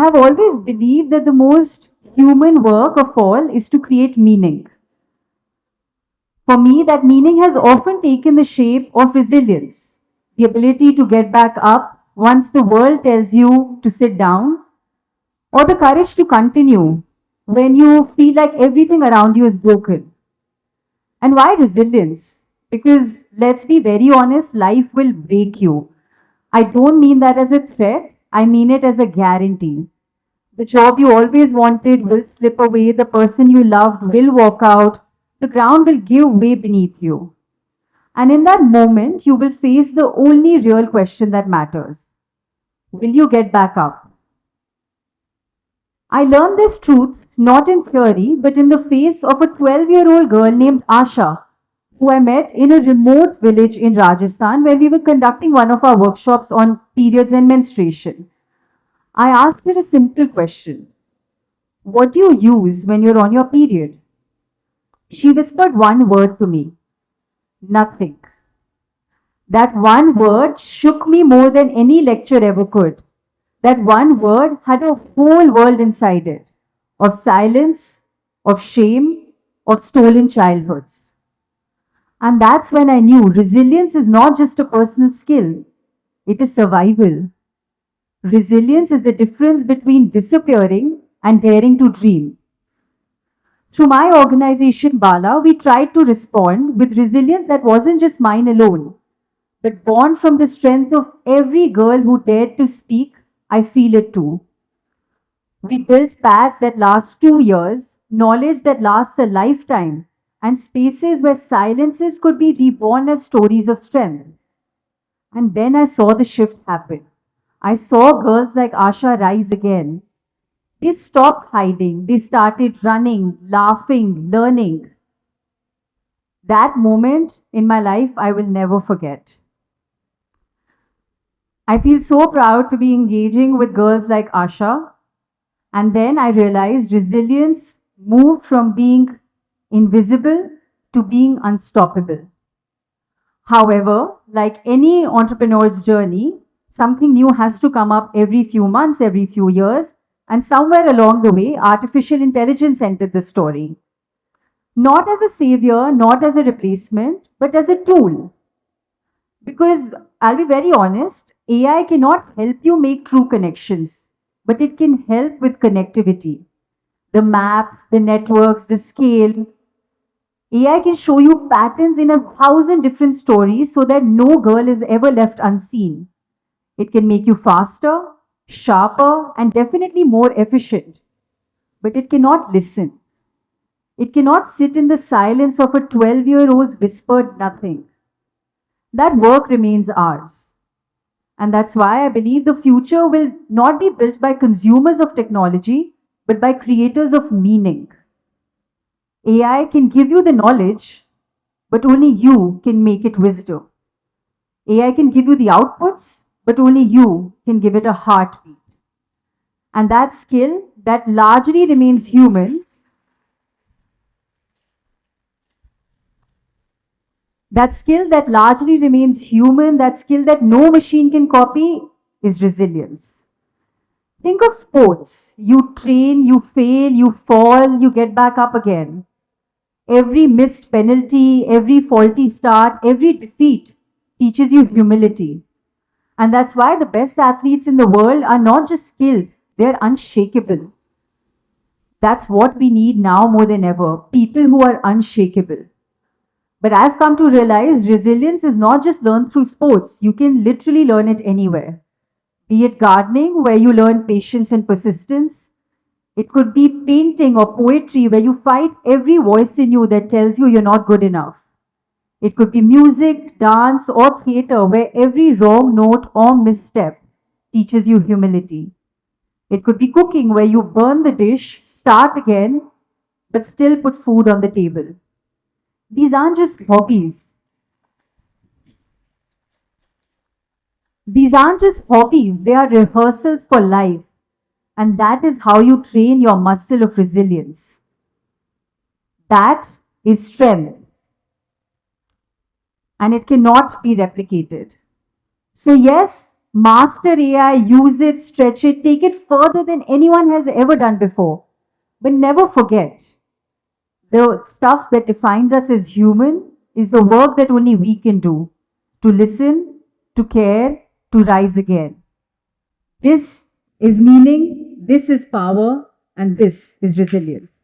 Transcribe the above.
have always believed that the most human work of all is to create meaning. For me, that meaning has often taken the shape of resilience, the ability to get back up once the world tells you to sit down, or the courage to continue when you feel like everything around you is broken. And why resilience? Because let's be very honest, life will break you. I don't mean that as a threat, I mean it as a guarantee. The job you always wanted will slip away, the person you loved will walk out, the ground will give way beneath you. And in that moment, you will face the only real question that matters. Will you get back up? I learned this truth not in theory, but in the face of a 12-year-old girl named Asha, who I met in a remote village in Rajasthan where we were conducting one of our workshops on periods and menstruation. I asked her a simple question. What do you use when you're on your period? She whispered one word to me. Nothing. That one word shook me more than any lecture ever could. That one word had a whole world inside it, of silence, of shame, of stolen childhoods. And that's when I knew resilience is not just a personal skill, it is survival. Resilience is the difference between disappearing and daring to dream. Through my organization, Baala, we tried to respond with resilience that wasn't just mine alone, but born from the strength of every girl who dared to speak, I feel it too. We built paths that last 2 years, knowledge that lasts a lifetime, and spaces where silences could be reborn as stories of strength. And then I saw the shift happen. I saw girls like Asha rise again. They stopped hiding. They started running, laughing, learning. That moment in my life I will never forget. I feel so proud to be engaging with girls like Asha. And then I realized resilience moved from being invisible to being unstoppable. However, like any entrepreneur's journey, something new has to come up every few months, every few years, and somewhere along the way, artificial intelligence entered the story. Not as a savior, not as a replacement, but as a tool. Because I'll be very honest, AI cannot help you make true connections, but it can help with connectivity. The maps, the networks, the scale. AI can show you patterns in 1,000 different stories so that no girl is ever left unseen. It can make you faster, sharper, and definitely more efficient. But it cannot listen. It cannot sit in the silence of a 12-year-old's whispered nothing. That work remains ours. And that's why I believe the future will not be built by consumers of technology, but by creators of meaning. AI can give you the knowledge, but only you can make it wisdom. AI can give you the outputs, but only you can give it a heartbeat. And that skill that largely remains human, that skill that no machine can copy is resilience. Think of sports. You train, you fail, you fall, you get back up again. Every missed penalty, every faulty start, every defeat teaches you humility. And that's why the best athletes in the world are not just skilled, they're unshakable. That's what we need now more than ever, people who are unshakable. But I've come to realize resilience is not just learned through sports. You can literally learn it anywhere. Be it gardening, where you learn patience and persistence. It could be painting or poetry, where you fight every voice in you that tells you you're not good enough. It could be music, dance, or theater, where every wrong note or misstep teaches you humility. It could be cooking, where you burn the dish, start again, but still put food on the table. These aren't just hobbies. These aren't just hobbies, they are rehearsals for life. And that is how you train your muscle of resilience. That is strength. And it cannot be replicated. So, yes, Master AI, use it, stretch it, take it further than anyone has ever done before. But never forget, the stuff that defines us as human is the work that only we can do. To listen, to care, to rise again. This is meaning, this is power, and this is resilience.